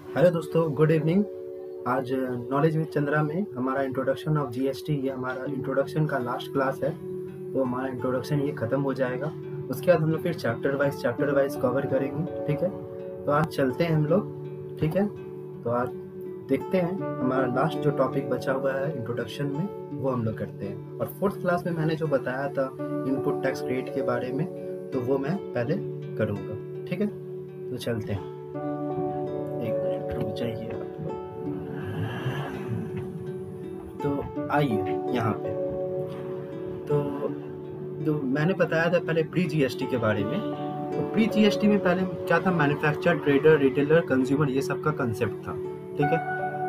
Hello दोस्तों, good evening. आज knowledge with Chandra में हमारा इंट्रोडक्शन ऑफ जीएसटी, ये हमारा इंट्रोडक्शन का लास्ट क्लास है। तो हमारा इंट्रोडक्शन ये ख़त्म हो जाएगा। उसके बाद हम लोग फिर चैप्टर वाइज कवर करेंगे। ठीक है, तो आज चलते हैं हम लोग। ठीक है, तो आज देखते हैं हमारा लास्ट जो टॉपिक बचा हुआ है इंट्रोडक्शन में, वो हम लोग करते हैं। और फोर्थ क्लास में मैंने जो बताया था इनपुट टैक्स रेट के बारे में, तो वो मैं पहले करूँगा। ठीक है, तो चलते हैं। एक मिनट रुक जाइए आप लोग। तो आइए यहाँ पे। तो जो मैंने बताया था पहले प्री जीएसटी के बारे में, तो प्री जीएसटी में पहले क्या था, मैन्युफैक्चर, ट्रेडर, रिटेलर, कंज्यूमर, ये सब का कंसेप्ट था। ठीक है,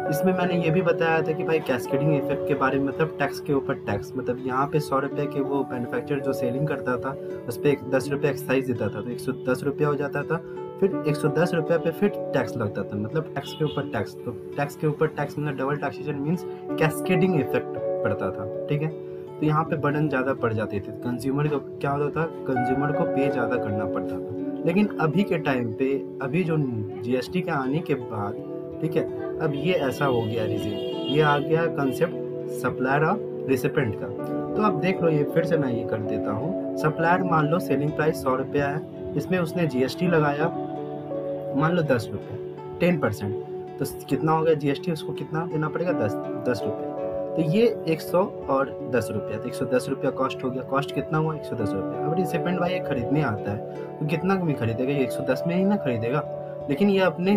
इसमें मैंने ये भी बताया था कि भाई कैस्केडिंग इफेक्ट के बारे में, मतलब टैक्स के ऊपर टैक्स, मतलब यहाँ पे 100 रुपये के वो मैन्युफैक्चर जो सेलिंग करता था उस पर 10 रुपये एक्साइज देता था, तो 110 रुपया हो जाता था। फिर 110 रुपये पे फिर टैक्स लगता था, मतलब टैक्स के ऊपर टैक्स। तो टैक्स के ऊपर टैक्स मतलब double taxation means cascading effect पड़ता था। ठीक है, तो यहाँ पे बर्डन ज़्यादा पड़ जाते थे। कंज्यूमर को क्या होता था, कंज्यूमर को पे ज़्यादा करना पड़ता था। लेकिन अभी के टाइम पे, अभी जो जीएसटी के आने के बाद, ठीक है, अब ये ऐसा हो गया रीजन, ये आ गया कंसेप्ट सप्लायर और रिसिपेंट का। तो अब देख लो, ये फिर से मैं ये कर देता हूँ। सप्लायर मान लो सेलिंग प्राइस 100 रुपया है, इसमें उसने जीएसटी लगाया मान लो 10 रुपये, 10%। तो कितना हो गया जीएसटी, उसको कितना देना पड़ेगा, 10 रुपये। तो ये 100 और 10 रुपया, तो 110 रुपया कॉस्ट हो गया। कॉस्ट कितना हुआ, 110 रुपया। अब रिसिपेंट भाई ये खरीदने आता है तो कितना में खरीदेगा, ये 110 में ही ना खरीदेगा। लेकिन ये अपने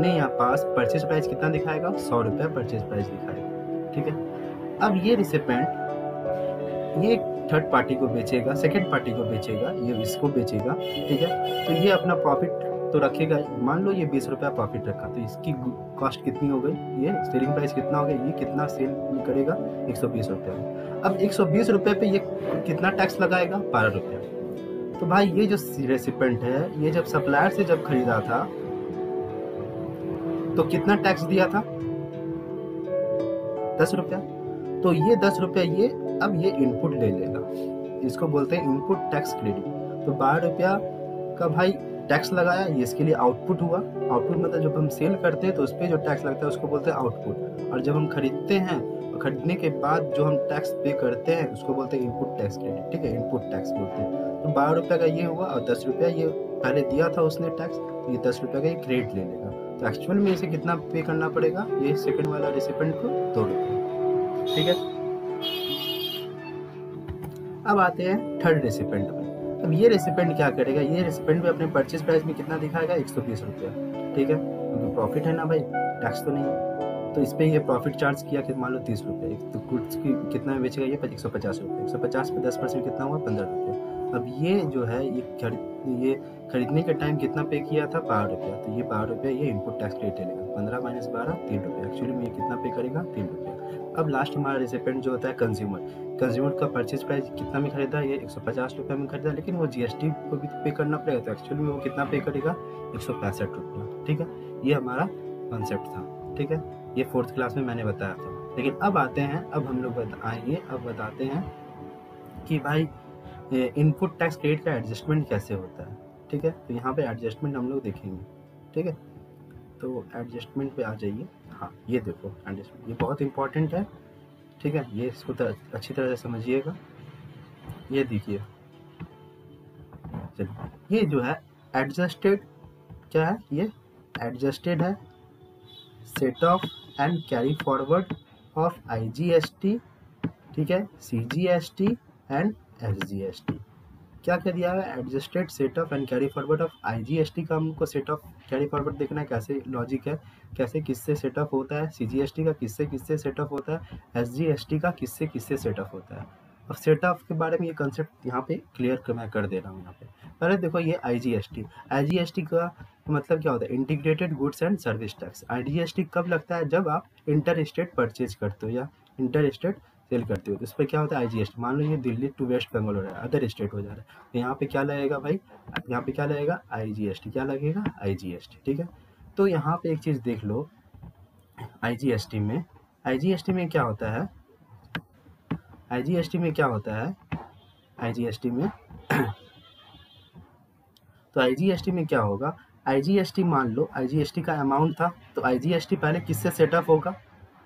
यहाँ पास परचेज प्राइस कितना दिखाएगा, 100 रुपया परचेज प्राइस दिखाएगा। ठीक है, अब ये रिसिपेंट ये थर्ड पार्टी को बेचेगा, सेकेंड पार्टी को बेचेगा, ये इसको बेचेगा। ठीक है, तो ये अपना प्रॉफिट तो रखेगा। मान लो ये 20 रुपया प्रॉफिट रखा, तो इसकी कॉस्ट कितनी हो गई, ये सेलिंग प्राइस कितना हो गया, ये कितना सेल करेगा, 120 रुपया। अब 120 रुपये पे ये कितना टैक्स लगाएगा, 12 रुपया। तो भाई ये जो रेसिपेंट है, ये जब सप्लायर से जब खरीदा था तो कितना टैक्स दिया था, 10 रुपया। तो ये 10 रुपया ये अब ये इनपुट ले लेगा, इसको बोलते हैं इनपुट टैक्स क्रेडिट। तो 12 रुपया का भाई टैक्स लगाया, ये इसके लिए आउटपुट हुआ। आउटपुट मतलब जब हम सेल करते हैं तो उस पर जो टैक्स लगता है उसको बोलते हैं आउटपुट। और जब हम खरीदते हैं, खरीदने के बाद जो हम टैक्स पे करते हैं उसको बोलते हैं इनपुट टैक्स क्रेडिट। ठीक है, इनपुट टैक्स बोलते हैं। तो 12 रुपये का ये हुआ, और 10 रुपया ये पहले दिया था उसने टैक्स, तो ये 10 रुपये का ये क्रेडिट ले लेगा। तो एक्चुअल में इसे कितना पे करना पड़ेगा, ये सेकंड वाला रिसिपेंट को 2 रुपये। ठीक है, अब आते हैं थर्ड रेसिपेंट में। अब ये रेसिपेंट क्या करेगा, ये रेसिपेंट भी अपने परचेज प्राइस में कितना दिखाएगा, 120 रुपया। ठीक है, क्योंकि प्रॉफिट है ना भाई, टैक्स तो नहीं है। तो इस पर ये प्रॉफिट चार्ज किया कि मान लो 30 रुपये, तो गुड्स की कितना में बेचेगा, ये 150 रुपये। 150 पे 10% कितना हुआ, 15 रुपये। अब ये जो है ये खरीदने के टाइम कितना पे किया था, 12 रुपया। तो ये 12 रुपया ये इनपुट टैक्स क्रेडिट लेगा, 15 माइनस 12, 3 रुपये। एक्चुअली में ये कितना पे करेगा, 3 रुपया। अब लास्ट हमारा रेसिपेंट जो होता है कंज्यूमर का परचेज प्राइस कितना में खरीदा, ये 150 रुपये में खरीदा, लेकिन वो जीएसटी को भी पे करना पड़ेगा। तो एक्चुअली में वो कितना पे करेगा, 165 रुपया। ठीक है, ये हमारा कॉन्सेप्ट था। ठीक है, ये फोर्थ क्लास में मैंने बताया था। लेकिन अब आते हैं, अब हम लोग आएंगे, अब बताते हैं कि भाई इनपुट टैक्स क्रेडिट का एडजस्टमेंट कैसे होता है। ठीक है, तो यहाँ पे एडजस्टमेंट हम लोग देखेंगे। ठीक है, तो एडजस्टमेंट पे आ जाइए। हाँ, ये देखो एडजस्टमेंट, ये बहुत इंपॉर्टेंट है। ठीक है, ये इसको अच्छी तरह से समझिएगा। ये देखिए, चलिए, ये जो है एडजस्टेड, क्या है ये, एडजस्टेड है set of and carry forward of IGST, ठीक है, सीजीएसटी एंड एसजीएसटी। क्या कह दिया है, adjusted set of and carry forward of IGST का हमको सेट ऑफ कैरी फॉरवर्ड देखना है, कैसे लॉजिक है, कैसे किससे सेट ऑफ होता है, सीजीएसटी का किससे किससे सेट ऑफ होता है, एसजीएसटी का किससे किससे सेट ऑफ होता है। अब सेट ऑफ के बारे में ये कंसेप्ट यहाँ पे क्लियर मैं कर दे रहा हूँ। यहाँ पे पहले देखो, ये आईजीएसटी का मतलब क्या होता है, integrated goods and service tax. IGST कब लगता है, जब आप इंटर स्टेट परचेज करते हो या इंटर स्टेट सेल करते हो, तो इस पर क्या होता है, आईजीएसटी। मान लो ये दिल्ली टू वेस्ट बंगाल हो रहा है, अदर स्टेट हो जा रहा है, तो यहाँ पे क्या लगेगा भाई, यहाँ पे क्या लगेगा, आईजीएसटी। क्या लगेगा, आईजीएसटी। ठीक है, तो यहाँ पे एक चीज़ देख लो, आईजीएसटी में क्या होता है, आईजीएसटी में क्या होता है, आईजीएसटी में तो आईजीएसटी में क्या होगा, आईजीएसटी मान लो आईजीएसटी का अमाउंट था, तो आईजीएसटी पहले किससे सेटअप होगा,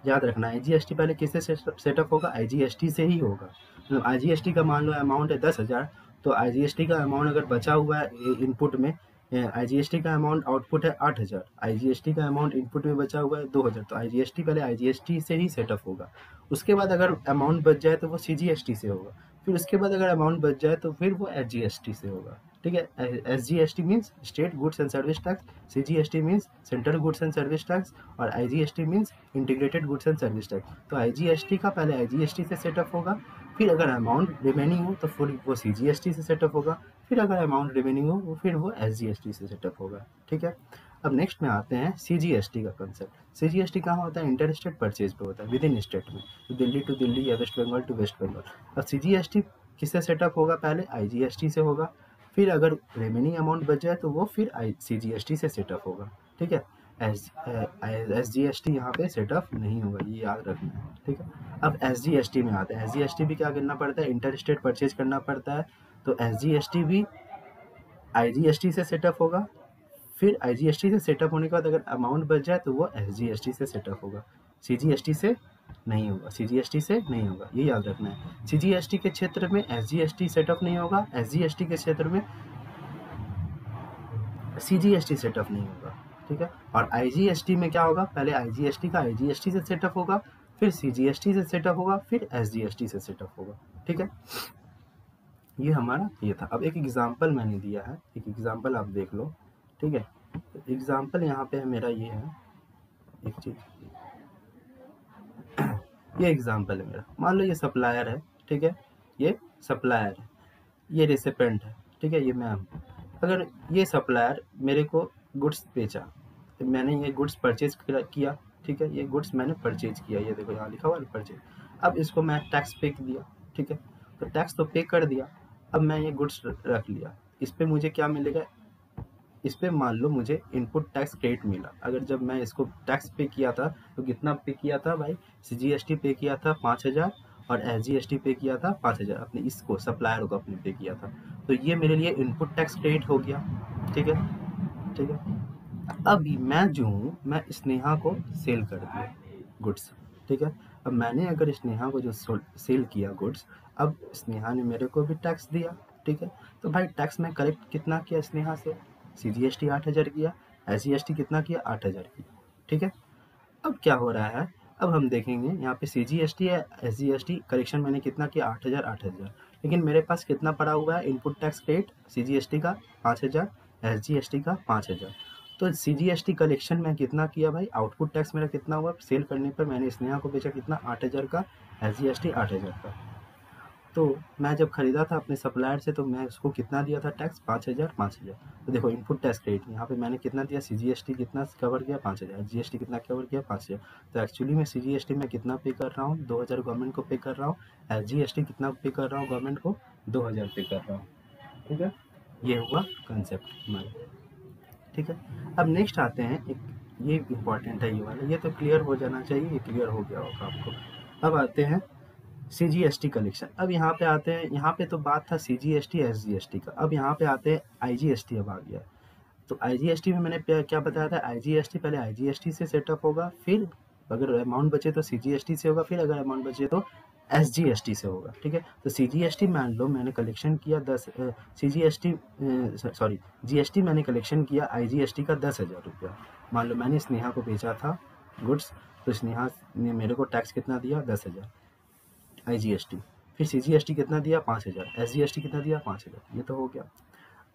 याद रखना आईजीएसटी पहले किससे सेटअप होगा, आईजीएसटी से ही होगा। मतलब आईजीएसटी का मान लो अमाउंट है 10,000, तो आईजीएसटी का अमाउंट अगर बचा हुआ है इनपुट में, आईजीएसटी का अमाउंट आउटपुट है 8,000, आईजीएसटी का अमाउंट इनपुट में बचा हुआ है 2,000, तो आईजीएसटी पहले आईजीएसटी से ही सेटअप होगा। उसके बाद अगर अमाउंट बच जाए तो वो सीजीएसटी से होगा, फिर उसके बाद अगर अमाउंट बच जाए तो फिर वो एसजीएसटी से होगा। ठीक है, SGST means state goods and service tax, CGST means central goods and service tax, और IGST means integrated goods and service tax. तो आईजीएसटी का पहले आईजीएसटी से सेटअप होगा, फिर अगर अमाउंट रिमेनिंग हो तो फिर वो सीजीएसटी से सेटअप होगा, फिर अगर अमाउंट रिमेनिंग हो फिर वो एसजीएसटी से सेटअप होगा। ठीक है, अब नेक्स्ट में आते हैं सीजीएसटी का कंसेप्ट। सीजीएसटी कहाँ होता है, इंटर स्टेट परचेज पे होता है, विद इन स्टेट में, तो दिल्ली टू दिल्ली या वेस्ट बंगाल टू वेस्ट बंगाल। अब सीजीएसटी किससे सेटअप होगा, पहले आईजीएसटी से होगा, फिर अगर रिमेनिंग अमाउंट बच जाए तो वो फिर सीजीएसटी से सेटअप होगा। ठीक है, एसजीएसटी यहाँ पे सेटअप नहीं होगा, ये याद रखना है। ठीक है, अब एसजीएसटी में आते हैं। एसजीएसटी भी क्या करना पड़ता है, इंटर स्टेट परचेज करना पड़ता है, तो एसजीएसटी भी आईजीएसटी से सेटअप होगा, फिर आईजीएसटी से सेटअप होने के बाद अगर अमाउंट बच जाए तो वो एसजीएसटी से सेटअप होगा, सीजीएसटी से नहीं होगा, सीजीएसटी से नहीं होगा, ये याद रखना है। सीजीएसटी के क्षेत्र में एसजीएसटी सेटअप नहीं होगा, एसजीएसटी के क्षेत्र में सीजीएसटी सेटअप नहीं होगा। ठीक है, और आईजीएसटी में क्या होगा, पहले आईजीएसटी का आईजीएसटी से सेटअप होगा, फिर सीजीएसटी से सेटअप होगा, फिर एसजीएसटी से सेटअप होगा। ठीक है, ये हमारा ये था। अब एक एग्जाम्पल मैंने दिया है, एक एग्जाम्पल आप देख लो। ठीक है, एग्जाम्पल यहाँ पे है मेरा, ये है एक चीज, ये एग्जाम्पल है मेरा। मान लो ये सप्लायर है, ठीक है, ये सप्लायर है, ये रिसिपेंट है। ठीक है, ये मैं हूँ। अगर ये सप्लायर मेरे को गुड्स बेचा, तो मैंने ये गुड्स परचेज किया। ठीक है, ये गुड्स मैंने परचेज किया, ये देखो यहाँ लिखा हुआ है परचेज। अब इसको मैं टैक्स पे दिया। ठीक है, तो टैक्स तो पे कर दिया। अब मैं ये गुड्स रख लिया, इस पे मुझे क्या मिलेगा, इस पे मान लो मुझे इनपुट टैक्स क्रेडिट मिला। अगर जब मैं इसको टैक्स पे किया था तो कितना पे किया था भाई, जीएसटी पे किया था 5,000 और एसजीएसटी पे किया था 5,000, अपने इसको सप्लायर को अपने पे किया था, तो ये मेरे लिए इनपुट टैक्स क्रेडिट हो गया। ठीक है, ठीक है, अभी मैं जो हूँ, मैं स्नेहा को सेल कर दिया गुड्स। ठीक है, अब मैंने अगर स्नेहा को जो सेल किया गुड्स, अब स्नेहा ने मेरे को भी टैक्स दिया। ठीक है, तो भाई टैक्स में कलेक्ट कितना किया स्नेहा से, सीजीएसटी 8,000 किया, एसजीएसटी कितना किया 8,000 किया। ठीक है, अब क्या हो रहा है, अब हम देखेंगे यहाँ पे सीजीएसटी या एसजीएसटी कलेक्शन मैंने कितना किया 8,000 8,000, लेकिन मेरे पास कितना पड़ा हुआ है इनपुट टैक्स क्रेडिट, सीजीएसटी का 5,000, एसजीएसटी का 5,000। तो सीजीएसटी कलेक्शन में कितना किया भाई, आउटपुट टैक्स मेरा कितना हुआ, सेल करने पर मैंने स्नेहा को बेचा कितना 8,000 का, एसजीएसटी 8,000 का। तो मैं जब खरीदा था अपने सप्लायर से, तो मैं उसको कितना दिया था टैक्स 5,000 5,000। तो देखो इनपुट टैक्स क्रेडिट यहाँ पे मैंने कितना दिया, सीजीएसटी कितना कवर किया 5,000, जीएसटी कितना कवर किया 5,000। तो एक्चुअली में सीजीएसटी में कितना पे कर रहा हूँ, 2,000 गवर्नमेंट को पे कर रहा हूँ, एसजीएसटी कितना पे कर रहा हूँ गवर्नमेंट को, 2,000 पे कर रहा हूँ। ठीक है, ये हुआ कंसेप्ट हमारा। ठीक है, अब नेक्स्ट आते हैं, एक ये इम्पॉर्टेंट है ये वाला, ये तो क्लियर हो जाना चाहिए, ये क्लियर हो गया होगा आपको। अब आते हैं सीजीएसटी कलेक्शन। अब यहाँ पे आते हैं, यहाँ पे तो बात था सीजीएसटी एसजीएसटी का, अब यहाँ पे आते हैं आईजीएसटी। अब आ गया, तो आईजीएसटी में मैंने क्या बताया था, आईजीएसटी पहले आईजीएसटी से सेटअप होगा, फिर अगर अमाउंट बचे तो सीजीएसटी से होगा, फिर अगर अमाउंट बचे तो एसजीएसटी से होगा। ठीक है, तो सीजीएसटी मान लो मैंने कलेक्शन किया 10, सीजीएसटी सॉरी जीएसटी मैंने कलेक्शन किया आईजीएसटी का 10,000 रुपया। मान लो मैंने स्नेहा को बेचा था गुड्स, तो स्नेहा ने मेरे को टैक्स कितना दिया 10,000 आईजीएसटी, फिर सीजीएसटी कितना दिया 5,000, एसजीएसटी कितना दिया 5,000, ये तो हो गया।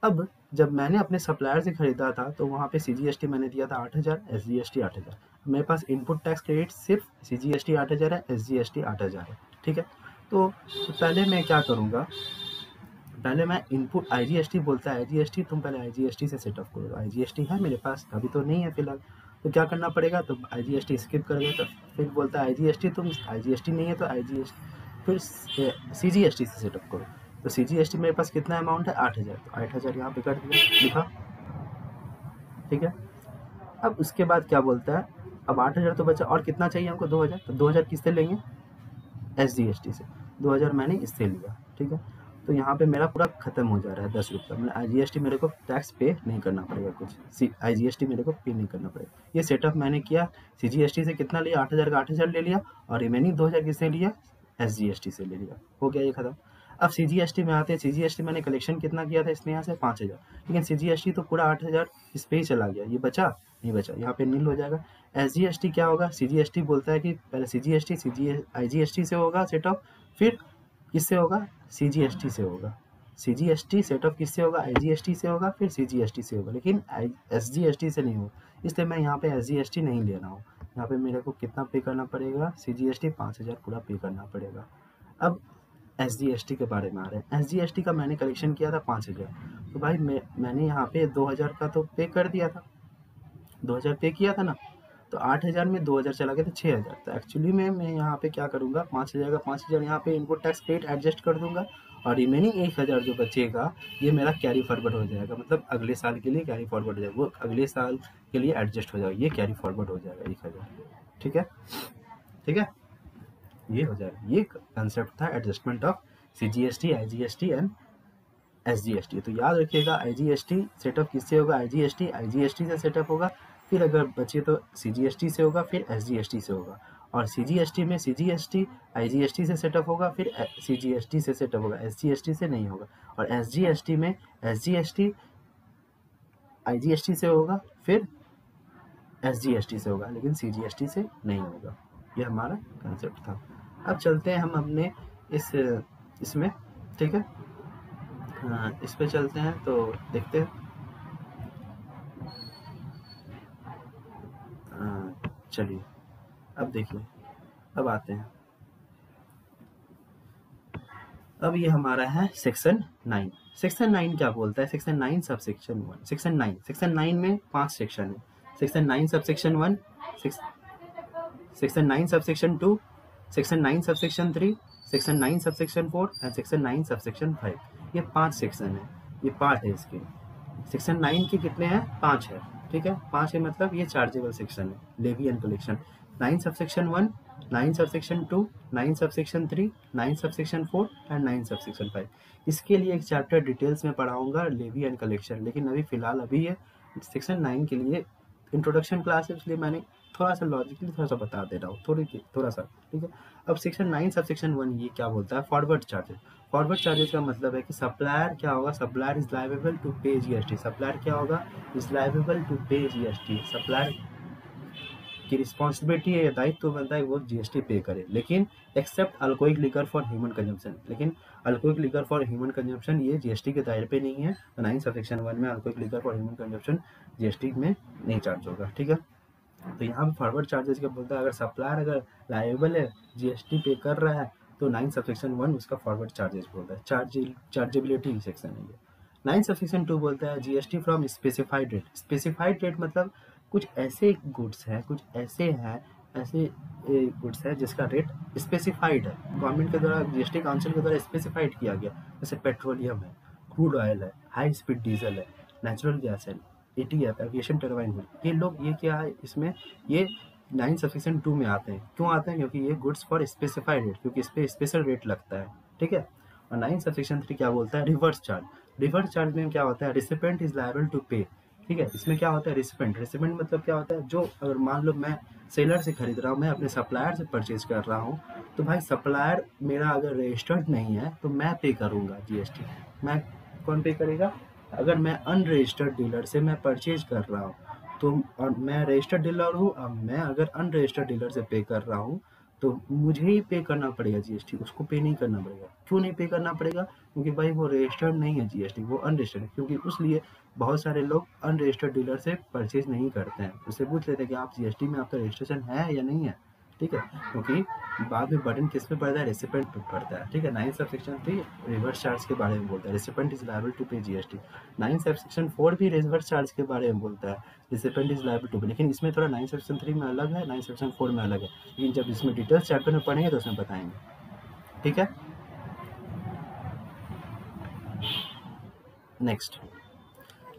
अब जब मैंने अपने सप्लायर से खरीदा था तो वहाँ पे सीजीएसटी मैंने दिया था 8,000, एसजीएसटी 8,000। मेरे पास इनपुट टैक्स क्रेडिट सिर्फ सीजीएसटी 8,000 है, एसजीएसटी 8,000 है। ठीक है, तो पहले मैं क्या करूँगा, पहले मैं इनपुट आईजीएसटी बोलता है, आईजीएसटी तुम पहले आईजीएसटी से सेटअप करो। आईजीएसटी है मेरे पास, अभी तो नहीं है फिलहाल, तो क्या करना पड़ेगा, तो आईजीएसटी स्किप कर देगा। तो फिर बोलता है आईजीएसटी तुम, आईजीएसटी नहीं है तो आईजीएसटी फिर सीजीएसटी से सेटअप करो। तो सीजीएसटी मेरे पास कितना अमाउंट है 8,000, तो 8,000 यहाँ पे कर दिया, लिखा। ठीक है, अब उसके बाद क्या बोलता है, अब 8,000 तो बचा, और कितना चाहिए हमको 2,000, तो 2,000 किससे लेंगे, एसजीएसटी से, 2,000 मैंने इससे लिया। ठीक है, तो यहाँ पे मेरा पूरा खत्म हो जा रहा है 10 रुपये, मतलब IGST मेरे को टैक्स पे नहीं करना पड़ेगा, कुछ IGST मेरे को पे नहीं करना पड़ेगा। ये सेटअप मैंने किया, CGST से कितना लिया, 8,000 का 8,000 ले लिया, और रिमेनिंग 2,000 किससे लिया, SGST से ले लिया, हो गया ये खत्म। अब CGST में आते हैं, CGST मैंने कलेक्शन कितना किया था इसमें यहाँ से 5,000, लेकिन CGST तो पूरा 8,000 इस पे ही चला गया, ये बचा नहीं बचा, यहाँ पे नील हो जाएगा। SGST क्या होगा, CGST बोलता है कि पहले CGST IGST से होगा सेटअप, फिर किससे होगा, CGST से होगा। CGST सेटअप किससे होगा, IGST से होगा, फिर CGST से होगा, लेकिन SGST से नहीं होगा, इसलिए मैं यहाँ पे SGST नहीं ले रहा हूँ। यहाँ पे मेरे को कितना पे करना पड़ेगा, CGST 5,000 पूरा पे करना पड़ेगा। अब SGST के बारे में आ रहे हैं। SGST का मैंने कलेक्शन किया था 5,000, तो भाई मैंने यहाँ पे 2,000 का तो पे कर दिया था, 2,000 पे किया था ना, तो 8,000 में 2,000 चला गया तो 6,000। तो एक्चुअली में मैं यहाँ पे क्या करूँगा, 5,000 का 5,000 यहाँ पे इनपुट टैक्स पेड एडजस्ट कर दूंगा, और रिमेनिंग 1,000 जो बचेगा ये मेरा कैरी फॉरवर्ड हो जाएगा, मतलब अगले साल के लिए कैरी फॉरवर्ड हो जाएगा, वो अगले साल के लिए एडजस्ट हो जाएगा, ये कैरी फॉरवर्ड हो जाएगा 1,000। ठीक है, ठीक है, ये हो जाएगा। ये कंसेप्ट था adjustment of CGST, IGST and SGST। तो याद रखिएगा, IGST सेटअप किससे होगा, IGST से सेटअप होगा, फिर अगर बचे तो CGST से होगा, फिर SGST से होगा, और CGST में CGST IGST से सेटअप होगा, फिर CGST से सेटअप होगा, SGST से नहीं होगा, और SGST में SGST IGST से होगा, फिर SGST से होगा, लेकिन CGST से नहीं होगा। ये हमारा कंसेप्ट था। अब चलते हैं हम अपने इसमें, ठीक है, इस पे चलते हैं तो देखते हैं। चलिए अब देखिए, अब आते हैं, अब ये हमारा है सेक्शन 9। सेक्शन 9 क्या बोलता है, सेक्शन 9 सब सेक्शन 1, सेक्शन 9 में 5 सेक्शन है, section 9 sub section 1, section 9 sub section 2, section 9 sub section 3, section 9 sub section 4 and section 9 sub section 5। ये 5 सेक्शन है, ये पार्ट है इसके। सेक्शन 9 के कितने हैं, 5 है, ठीक है, 5 है, मतलब ये चार्जेबल सेक्शन है, levy and collection. 9 sub section 1, 9 sub section 2, 9 sub section 3, 9 sub section 4 and 9 sub section 5। इसके लिए एक चैप्टर डिटेल्स में पढ़ाऊंगा, लेवी एंड कलेक्शन, लेकिन अभी फिलहाल अभी ये सेक्शन 9 के लिए इंट्रोडक्शन क्लास है, इसलिए मैंने थोड़ा सा लॉजिकली थोड़ा सा बता दे रहा हूँ, थोड़ा सा, ठीक है। अब सेक्शन 9 सब सेक्शन 1 ये क्या बोलता है, फॉरवर्ड चार्जेस। फॉरवर्ड चार्जेस का मतलब है कि सप्लायर क्या होगा, supplier is liable to pay GST। Supplier क्या होगा, is liable to pay GST। Supplier की रिस्पॉन्सिबिलिटी है, दायित्व बनता है वो GST पे करे, लेकिन except alcoholic liquor for human consumption. लेकिन alcoholic liquor for human consumption ये GST के दायरे पे नहीं है, तो 9 सब सेक्शन 1 में alcoholic liquor for human consumption GST में नहीं चार्ज होगा, ठीक है। तो यहाँ पे फॉरवर्ड चार्जेस क्या बोलता है, अगर सप्लायर अगर लायबल है, GST पे कर रहा है, तो 9 सब सेक्शन 1 उसका फॉरवर्ड चार्जेस बोलता है, चार्जेबिलिटी सेक्शन है ये। 9 सब सेक्शन 2 बोलता है GST from specified rate. Specified rate मतलब कुछ ऐसे गुड्स हैं, कुछ ऐसे गुड्स है जिसका रेट स्पेसिफाइड है, गवर्नमेंट के द्वारा, GST काउंसिल के द्वारा स्पेसिफाइड किया गया, जैसे पेट्रोलियम है, क्रूड ऑयल है, हाई स्पीड डीजल है, नेचुरल गैस है, ATF एविएशन टर्बाइन है, ये लोग, ये क्या है इसमें, ये 9 सब सेक्शन 2 में आते हैं। क्यों आते हैं, क्योंकि ये गुड्स फॉर स्पेसिफाइड रेट, क्योंकि इस पर स्पेशल रेट लगता है, ठीक है। और 9 सब सेक्शन 3 क्या बोलता है, रिवर्स चार्ज। रिवर्स चार्ज में क्या होता है, रिसिपेंट इज लायबल टू पे, ठीक है। इसमें क्या होता है, रिसिपेंट मतलब क्या होता है, जो अगर मान लो मैं सेलर से खरीद रहा हूँ, मैं अपने सप्लायर से परचेज कर रहा हूँ, तो भाई सप्लायर मेरा अगर रजिस्टर्ड नहीं है तो मैं पे करूँगा GST। मैं कौन पे करेगा, अगर मैं अनरजिस्टर्ड डीलर से मैं परचेज कर रहा हूँ, तो और मैं रजिस्टर्ड डीलर हूँ, अब मैं अगर अनरजिस्टर्ड डीलर से पे कर रहा हूँ, तो मुझे ही पे करना पड़ेगा GST, उसको पे नहीं करना पड़ेगा। क्यों नहीं पे करना पड़ेगा, क्योंकि भाई वो रजिस्टर्ड नहीं है GST, वो अनरजिस्टर्ड है, क्योंकि उसलिए बहुत सारे लोग अनरजिस्टर्ड डीलर से परचेज नहीं करते हैं, उससे पूछ लेते हैं कि आप GST में आपका रजिस्ट्रेशन है या नहीं है, ठीक है, क्योंकि बाद में बर्डन किस पे पड़ता है, रेसिपेंट पे पड़ता है, ठीक है। 9 सब सेक्शन 3 रिवर्स चार्ज के बारे में बोलता है, recipient is liable to pay GST। 9 sub section 4 भी रिवर्स चार्ज के बारे में बोलता है, रेसिपेंट इज लायबल टू पे, लेकिन इसमें थोड़ा 9 सेक्शन 3 में अलग है, 9 सेक्शन 4 में अलग है, लेकिन जब इसमें डिटेल्स चैप्टर में पढ़ेंगे तो उसमें बताएंगे, ठीक है। नेक्स्ट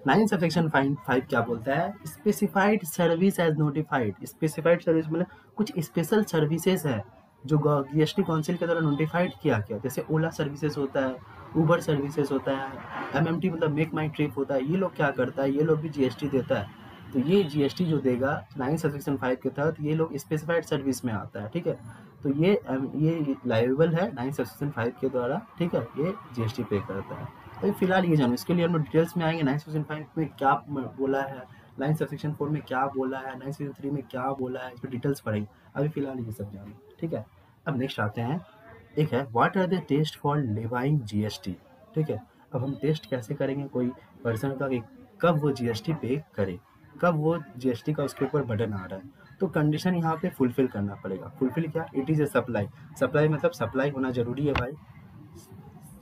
9 सब सेक्शन 5 क्या बोलता है, specified service as notified. Specified service मतलब कुछ स्पेशल सर्विसेज है जो जीएसटी काउंसिल के द्वारा नोटिफाइड किया गया, जैसे ओला सर्विसेज होता है, उबर सर्विसेज होता है, एमएमटी मतलब मेक माई ट्रिप होता है, ये लोग क्या करता है, ये लोग भी जीएसटी देता है। तो ये जीएसटी जो देगा 9 सेक्शन 5 के तहत, ये लोग स्पेसिफाइड सर्विस में आता है, ठीक है। तो ये लाइबल है 9 सेक्शन 5 के द्वारा, ठीक है, ये जीएसटी पे करता है। तो फिलहाल ये जानो, इसके लिए हम डिटेल्स में आएंगे 9 सेक्शन 5 में क्या बोला है, 9 सेक्शन 4 में क्या बोला है, 9 सेक्शन 3 में क्या बोला है, इस पर डिटेल्स पढ़ेंगे। अभी फिलहाल ये सब जानो, ठीक है। अब नेक्स्ट आते हैं, एक है what are the test for levying GST, ठीक है। अब हम टेस्ट कैसे करेंगे कोई पर्सन का कि कब वो जीएसटी पे करे, कब वो जीएसटी का उसके ऊपर बर्डन आ रहा है। तो कंडीशन यहाँ पे फुलफिल करना पड़ेगा। फुलफिल क्या, it is a supply. Supply मतलब सप्लाई होना जरूरी है भाई,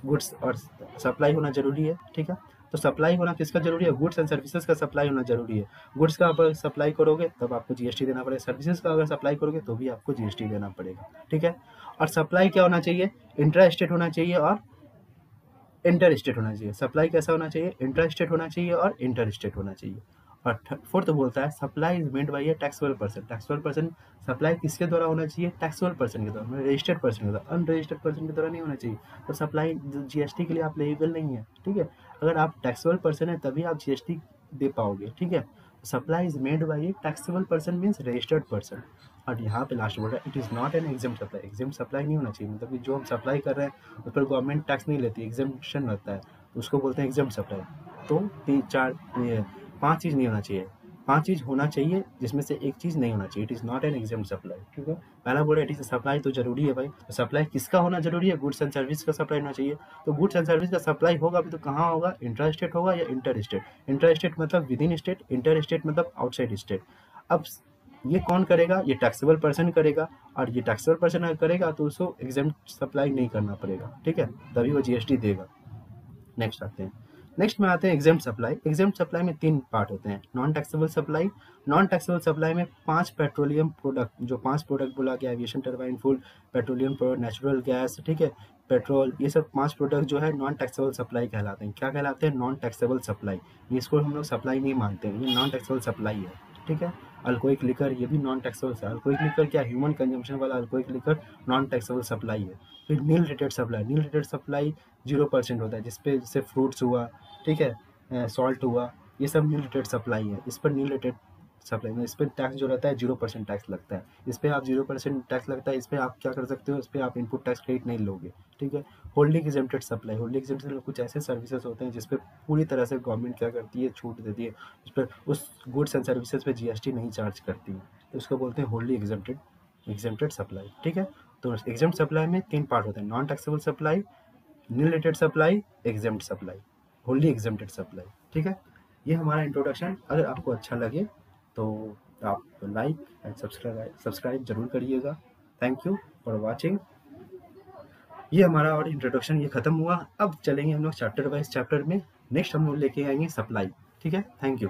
गुड्स और सप्लाई होना जरूरी है, ठीक है। तो सप्लाई होना किसका जरूरी है, गुड्स एंड सर्विसेज का सप्लाई होना जरूरी है। गुड्स का अगर सप्लाई करोगे तब आपको जीएसटी देना पड़ेगा, सर्विसेज का अगर सप्लाई करोगे तो भी आपको जीएसटी देना पड़ेगा, ठीक है। और सप्लाई क्या होना चाहिए, इंट्रा स्टेट होना चाहिए और इंटर स्टेट होना चाहिए। सप्लाई कैसा होना चाहिए, इंटर स्टेट होना चाहिए और इंटर स्टेट होना चाहिए। और फोर्थ बोलता है supply is made by a taxable person. Taxable person supply किसके द्वारा होना चाहिए, टैक्सेबल पर्सन के द्वारा, रजिस्टर्ड पर्सन के द्वारा, अनरजिस्टर्ड पर्सन के द्वारा नहीं होना चाहिए। तो सप्लाई जीएसटी के लिए आप एलिजिबल नहीं है, ठीक है। अगर आप टैक्सेबल पर्सन है तभी आप जीएसटी दे पाओगे, ठीक है। Supply is made by a taxable person means registered person. और यहाँ पे लास्ट बोल रहा है it is not an exempt supply. Exempt supply नहीं होना चाहिए, मतलब कि जो हम सप्लाई कर रहे हैं उस पर गवर्नमेंट टैक्स नहीं लेती, एग्जाम्पशन रहता है, तो उसको बोलते हैं एग्जाम सप्लाई। तो 5 चीज़ नहीं होना चाहिए, 5 चीज़ होना चाहिए जिसमें से एक चीज़ नहीं होना चाहिए। It is not an exempt supply, ठीक है। पहला बोल रहा है इट इज़ सप्लाई, तो जरूरी है भाई। तो सप्लाई किसका होना जरूरी है, गुड्स एंड सर्विस का सप्लाई होना चाहिए। तो गुड्स एंड सर्विस का सप्लाई होगा भी तो कहाँ होगा, इंट्रा स्टेट होगा या इंटर स्टेट। इंटर स्टेट मतलब with in state, inter state मतलब आउटसाइड स्टेट। अब ये कौन करेगा, ये टैक्सेबल पर्सन करेगा। और ये टैक्सेबल पर्सन अगर करेगा तो उसको एग्जाम सप्लाई नहीं करना पड़ेगा, ठीक है, तभी वो जीएसटी देगा। नेक्स्ट आते हैं, नेक्स्ट में आते हैं एग्जाम सप्लाई। एग्जाम सप्लाई में 3 पार्ट होते हैं, non taxable supply. Non taxable supply में 5 पेट्रोलियम प्रोडक्ट, जो 5 प्रोडक्ट बोला गया, aviation turbine fuel, petroleum product, natural gas, ठीक है, पेट्रोल, ये सब 5 प्रोडक्ट जो है नॉन टैक्सेबल सप्लाई कहलाते हैं। क्या कहलाते हैं, नॉन टैक्सेबल सप्लाई। इसको हम लोग सप्लाई नहीं मानते हैं, ये नॉन टैक्सेबल सप्लाई है, ठीक है। अल्कोहलिक लिकर, ये भी नॉन टैक्सेबल है। अल्कोहलिक लिकर क्या, ह्यूमन कंजम्पशन वाला alcoholic liquor non taxable supply है। फिर nil rated supply, nil rated supply 0% होता है, जिसपे जैसे फ्रूट्स हुआ, ठीक है, सॉल्ट हुआ, ये सब नील रेटेड सप्लाई है। इस पर नील रेटेड सप्लाई में इस पर टैक्स जो रहता है 0% टैक्स लगता है। इस पर आप 0% टैक्स लगता है, इस पर आप क्या कर सकते हो, इस पर आप इनपुट टैक्स क्रेडिट नहीं लोगे, ठीक है। होल्डी एग्जेम्प्टेड सप्लाई, होल्डी एग्जेम्प्टेड कुछ ऐसे सर्विसेज होते हैं जिसपे पूरी तरह से गवर्नमेंट क्या करती है, छूट देती है, उस पर उस गुड्स एंड सर्विसेज पे जीएसटी नहीं चार्ज करती है, तो उसको बोलते हैं होल्डी एग्जेम्प्टेड सप्लाई, ठीक है। तो एग्जेम्प्ट सप्लाई में 3 पार्ट होते हैं, non taxable supply, nil rated supply, exempt supply, wholly exempted supply, ठीक है। ये हमारा इंट्रोडक्शन। अगर आपको अच्छा लगे तो आप लाइक एंड सब्सक्राइब जरूर करिएगा। Thank you for watching. ये हमारा और इंट्रोडक्शन ये खत्म हुआ। अब चलेंगे हम लोग चैप्टर वाइज चैप्टर में। नेक्स्ट हम लोग लेके आएंगे सप्लाई, ठीक है। Thank you.